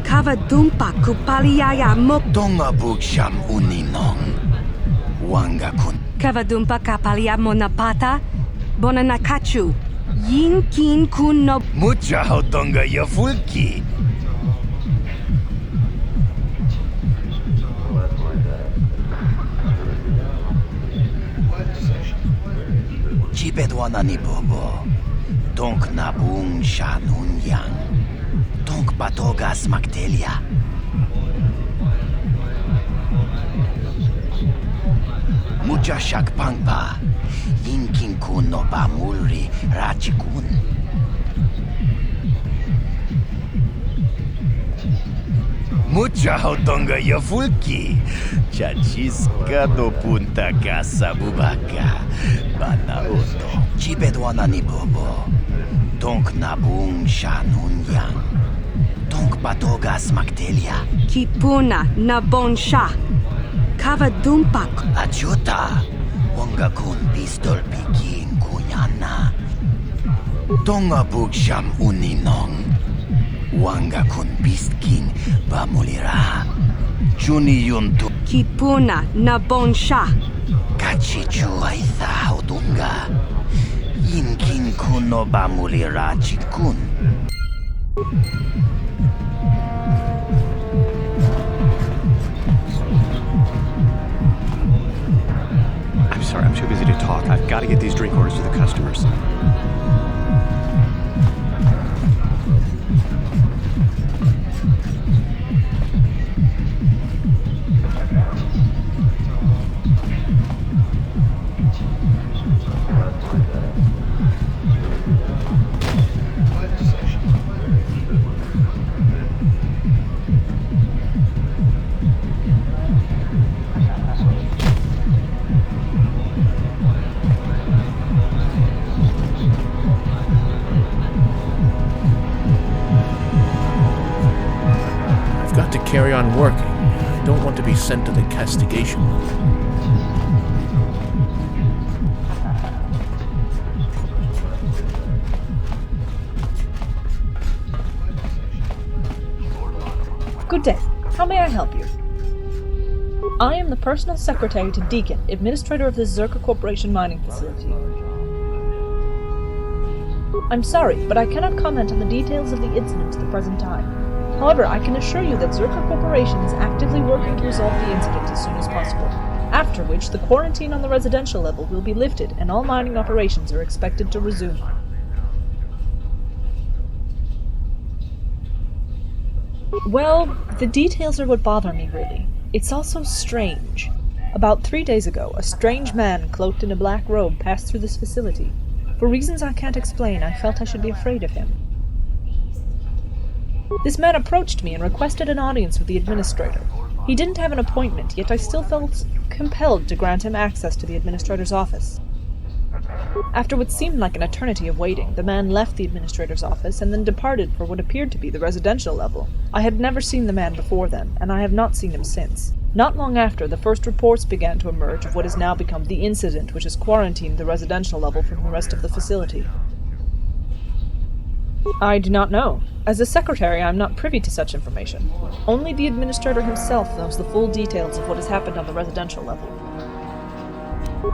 Kavadumpa kupaliaya mok. Donga bugsham uninong. Wanga kun. Kavadumpa kapalia monapata. Bonanakachu. Yinkin kun no. Mucha hodonga yafulki. Chibedwana ni bobo. Donk nabung shanun yang. Donk batogas magdelia. Mucha shak pangpa. Yinkin kun no ba mulri rachikun. Mucha hodonga yafulki. Chachiska do punta casa bubaka. Banaoto. Chibedwana ni bobo. Donk nabung shanun yang. Donk batogas magdelia. Kipuna na bonsha. Kavadumpak. Achuta. Wanga kun pistol piking kunyana. Tonga bugsham uninong. Wanga kun pistking bamulira. Juni yuntu. Kipuna na bonsha. Kachichu aitha haudunga. Yinkin kuno bamulira chikun. I'm sorry, I'm too busy to talk. I've got to get these drink orders to the customers. Carry on working. I don't want to be sent to the castigation level. Good day. How may I help you? I am the personal secretary to Deacon, administrator of the Zerka Corporation mining facility. I'm sorry, but I cannot comment on the details of the incident at the present time. However, I can assure you that Zerka Corporation is actively working to resolve the incident as soon as possible, after which the quarantine on the residential level will be lifted and all mining operations are expected to resume. Well, the details are what bother me, really. It's also strange. About 3 days ago, a strange man cloaked in a black robe passed through this facility. For reasons I can't explain, I felt I should be afraid of him. This man approached me and requested an audience with the administrator. He didn't have an appointment, yet I still felt compelled to grant him access to the administrator's office. After what seemed like an eternity of waiting, the man left the administrator's office and then departed for what appeared to be the residential level. I had never seen the man before then, and I have not seen him since. Not long after, the first reports began to emerge of what has now become the incident which has quarantined the residential level from the rest of the facility. I do not know. As a secretary, I am not privy to such information. Only the administrator himself knows the full details of what has happened on the residential level.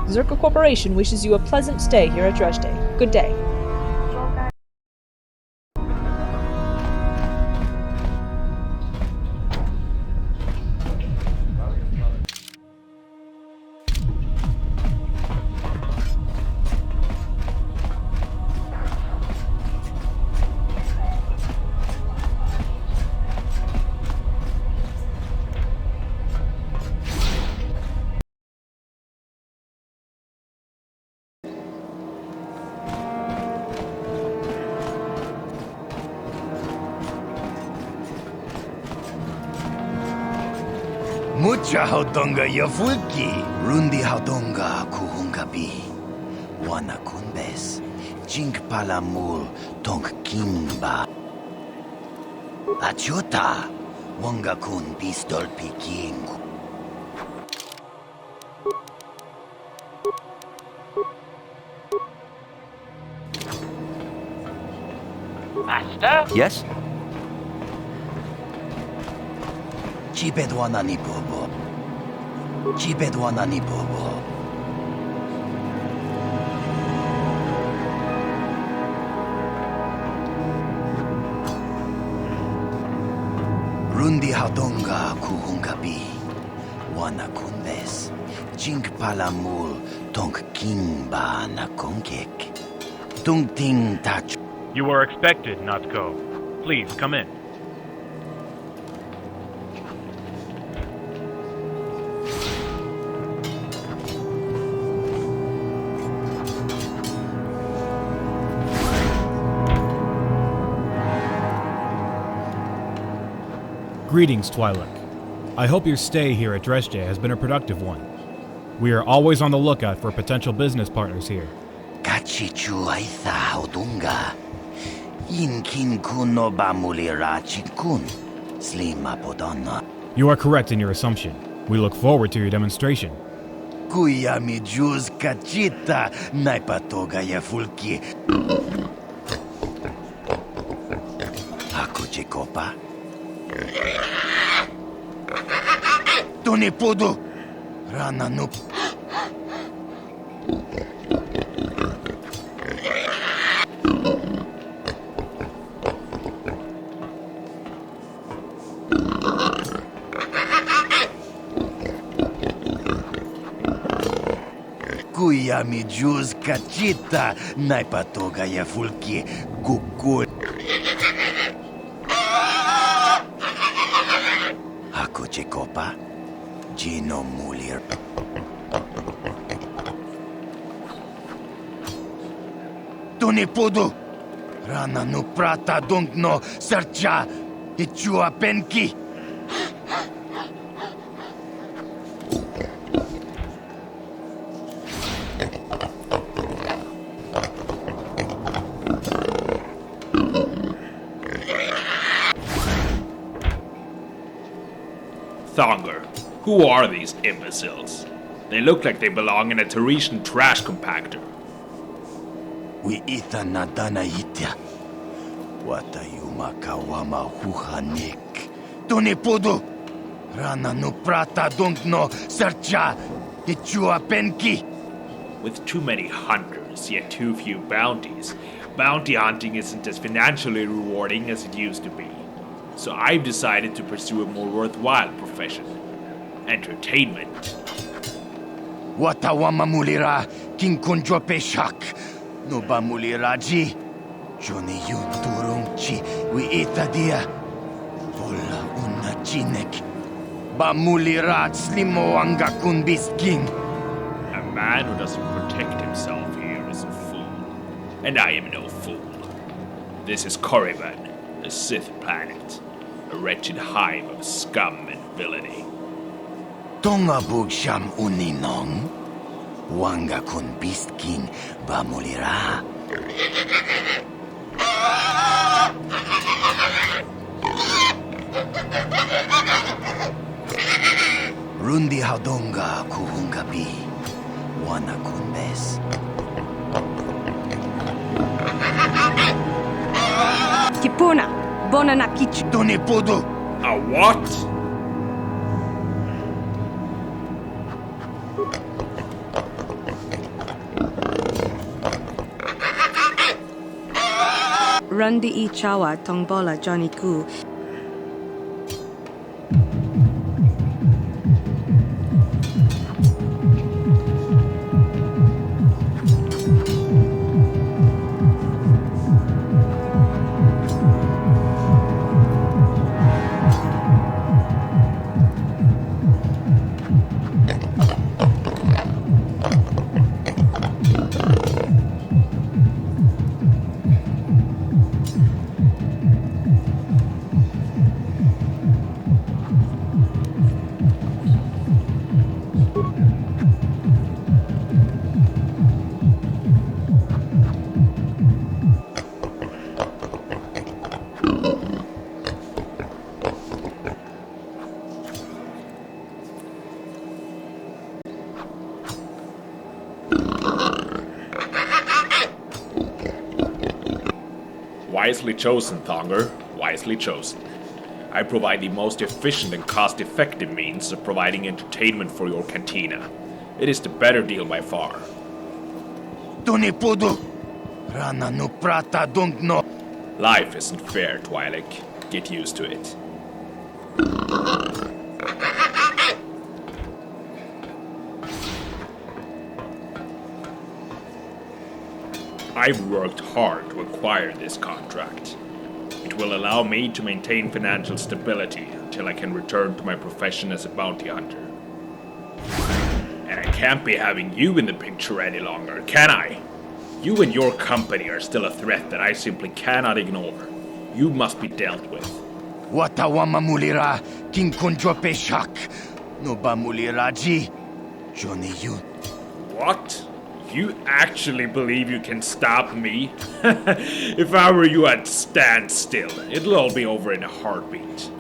Zerka Corporation wishes you a pleasant stay here at Dresde. Good day. Mucha haudonga yafulki. Rundi haudonga kuhungabi. Wana kunbes. Jink palamul tonk kimba. Achota. Wanga kun pistol piking. Master? Yes? Chibedwana ni bobo. Chibedwana ni bobo. Rundi haudonga kuhungabi. Wana kunbes. Jink palamul tonk kimba na konkek. Tung ting tach. You were expected, Natko. Please, come in. Greetings, Twi'lek. I hope your stay here at Dresde has been a productive one. We are always on the lookout for potential business partners here. Kachichu aitha haudunga. Yinkin kuno bamulira chikun. Slima podonna. You are correct in your assumption. We look forward to your demonstration. Kuya mi juz kachita naipatoga ya fulki. Ako Jacopa? Tuni pudu! Rana nup. Kuya mi juz kachita naipatoga ya fulki kukul. Ako Jacopa? Gino Mulir. Tuni pudu! Rana nu prata dungno sercha ichua penki. Thonger, who are these imbeciles? They look like they belong in a Teresian trash compactor. We ita nadana itya. Wata yuma kawama huhanik. Tuni pudu! Rana nu prata dungno sercha ichua penki. With too many hunters, yet too few bounties, bounty hunting isn't as financially rewarding as it used to be. So I've decided to pursue a more worthwhile profession. Entertainment. Watawama mulira kinkunjo peshak. No ba muliraji. Johnny yu turungchi we ita dia. Bola una chinek. Ba mulirat slimo anga kunbisking. A man who doesn't protect himself here is a fool. And I am no fool. This is Korriban, the Sith planet. A wretched hive of scum and villainy. Tonga bugsham uninong. Wanga kun beast king bamulira. Rundi hadonga kuhungabi. Wana kun bes. Kipuna, bona na kichu. Tuni pudu! A what? Rundi I Chawa Tongbola Johnny Ku. Wisely chosen, Thonger. Wisely chosen. I provide the most efficient and cost-effective means of providing entertainment for your cantina. It is the better deal by far. Tuni pudu! Rana nu prata dungno. Life isn't fair, Twi'lek. Get used to it. I've worked hard to acquire this contract. It will allow me to maintain financial stability until I can return to my profession as a bounty hunter. And I can't be having you in the picture any longer, can I? You and your company are still a threat that I simply cannot ignore. You must be dealt with. Watawama mulira kinkunjo peshak. No ba muliraji. Johnny yu. What? You actually believe you can stop me? If I were you, I'd stand still. It'll all be over in a heartbeat.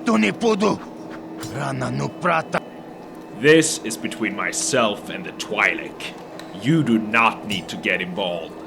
Tuni pudu! Rana nu prata. This is between myself and the Twi'lek. You do not need to get involved.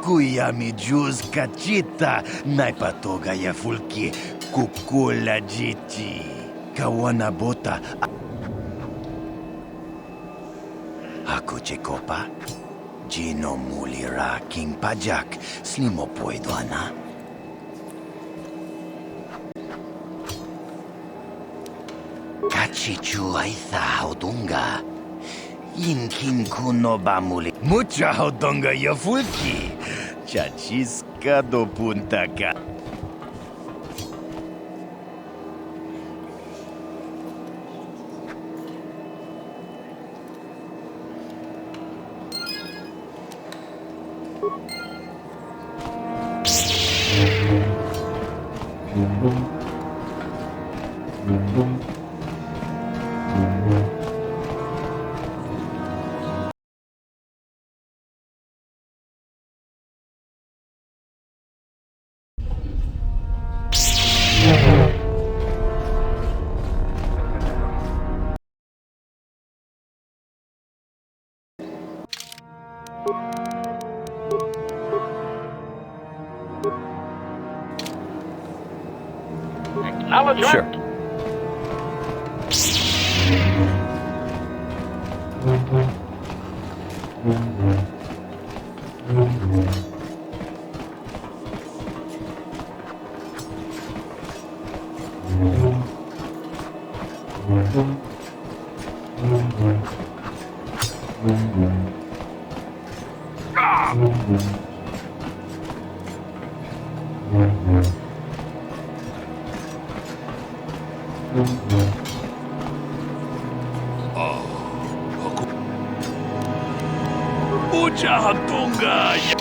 Kuya mi juz kachita, naipatoga ya fulki, kukula jiti, kawana bota. Ako chekopa, Gino mulira king pajak, slimo puedo ana. Kachichu aitha hodunga. Yinkin kuno bamuli. Mucha hodonga ya fulki. Chachiska do punta ka. Sure. Mucha hodonga ya.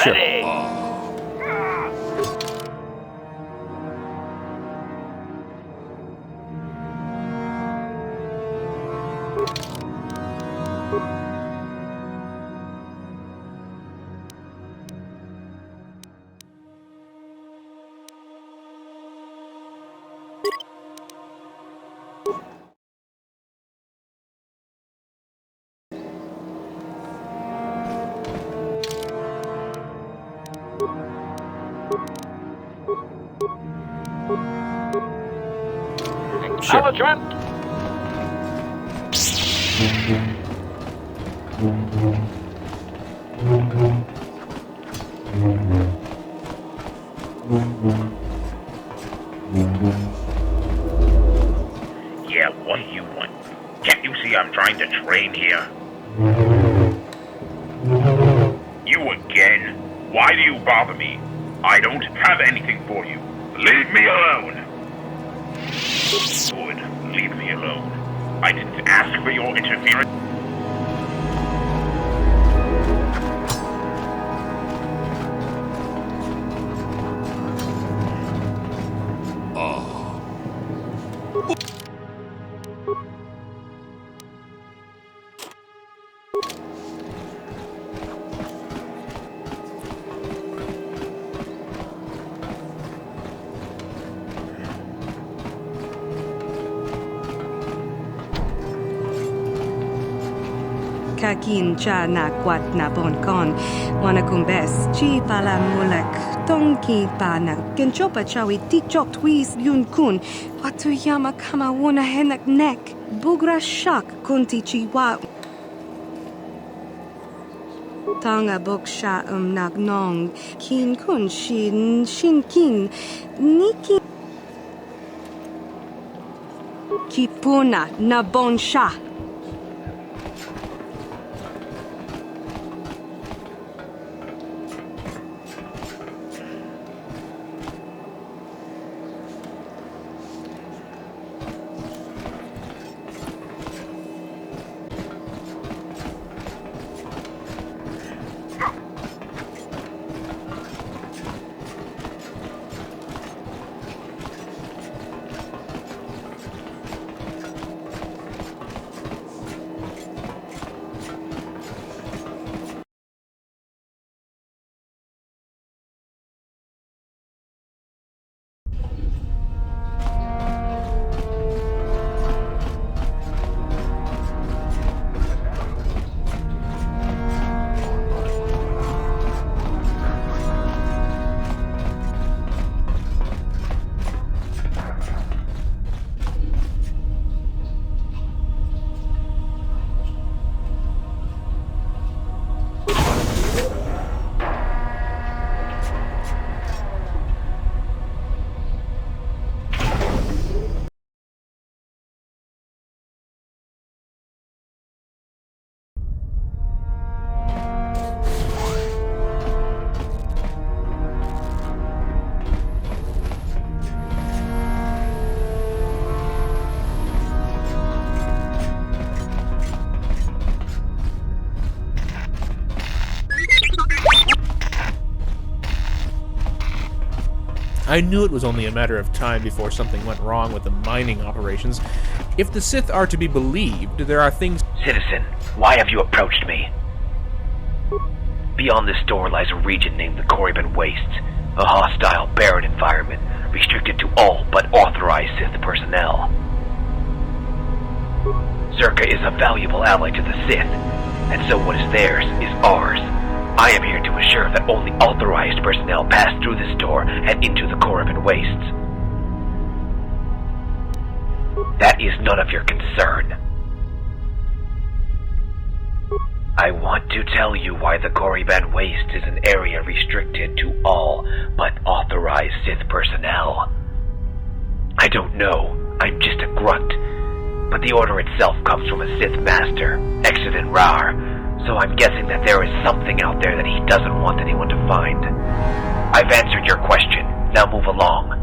Ready. Acknowledgement. Yeah, what do you want? Can't you see I'm trying to train here? You again? Why do you bother me? I don't have anything for you. Leave me alone. Good. Leave me alone. I didn't ask for your interference. Kakin cha na kwat na bon kon wanakumbes chi pala mulek tongki pa na kenchopa chawi tikchok twis yun kun watu yama kama wona henak nek bugra shak kunti chi wa tanga bok sha nak nong kin kun shin kin niki kipuna na bon sha. I knew it was only a matter of time before something went wrong with the mining operations. If the Sith are to be believed, there are things— Citizen, why have you approached me? Beyond this door lies a region named the Korriban Wastes, a hostile, barren environment, restricted to all but authorized Sith personnel. Zerka is a valuable ally to the Sith, and so what is theirs is ours. I am here to assure that only authorized personnel pass through this door and into the Korriban Wastes. That is none of your concern. I want to tell you why the Korriban Wastes is an area restricted to all but authorized Sith personnel. I don't know, I'm just a grunt, but the order itself comes from a Sith master, Exodin Rar, so I'm guessing that there is something out there that he doesn't want anyone to find. I've answered your question, now move along.